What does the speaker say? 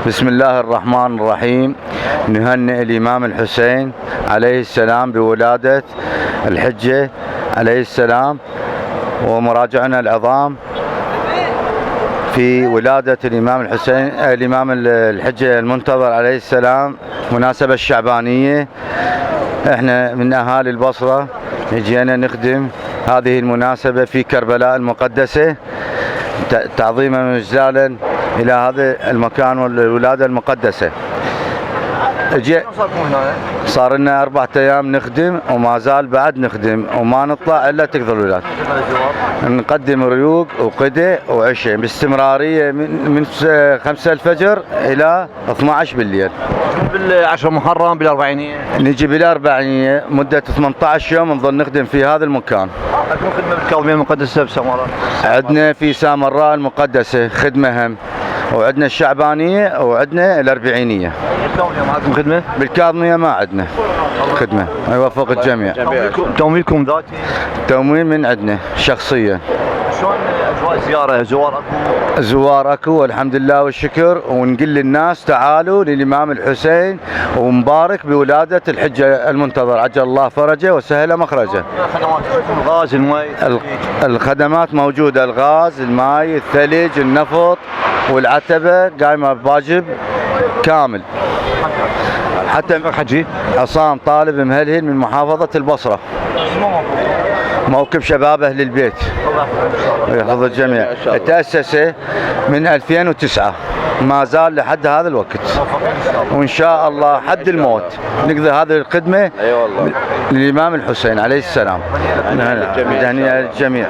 بسم الله الرحمن الرحيم. نهنئ الإمام الحسين عليه السلام بولادة الحجة عليه السلام، ومراجعنا العظام في ولادة الإمام الحسين الإمام الحجة المنتظر عليه السلام، مناسبة الشعبانية. احنا من أهالي البصرة جينا نخدم هذه المناسبة في كربلاء المقدسة تعظيما وإجلالا إلى هذا المكان والولادة المقدسة. صار لنا 4 أيام نخدم وما زال بعد نخدم وما نطلع إلا تقضي الولادة. نقدم ريوق وقدة وعشاء باستمرارية من 5 الفجر إلى 12 بالليل. بالعشر محرم بالأربعينية نجي بالأربعينية مدة 18 يوم نظل نخدم في هذا المكان. أكون خدمة بالكاظمية المقدسة بسامراء؟ عندنا في سامراء المقدسة خدمة هم، وعندنا الشعبانية وعندنا الأربعينية. بالكاظمية ما عندكم خدمة؟ بالكاظمية ما عندنا خدمة. يوفق الجميع. تمويلكم ذاتي؟ تمويل من عندنا شخصيا. شلون أجواء الزيارة؟ زوار اكو والحمد لله والشكر، ونقول للناس تعالوا للإمام الحسين ومبارك بولادة الحجة المنتظر، عجل الله فرجه وسهل مخرجه. الغاز، الماء، الخدمات موجودة، الغاز، الماء، الثلج، النفط والعتبة قايمة بواجب كامل. حتى حجي عصام طالب مهلهل من محافظة البصرة، موكب شباب أهل البيت يحفظ الجميع. تأسس من 2009، ما زال لحد هذا الوقت، وإن شاء الله حد الموت نقضي هذه الخدمة للإمام الحسين عليه السلام. نهنئ الجميع.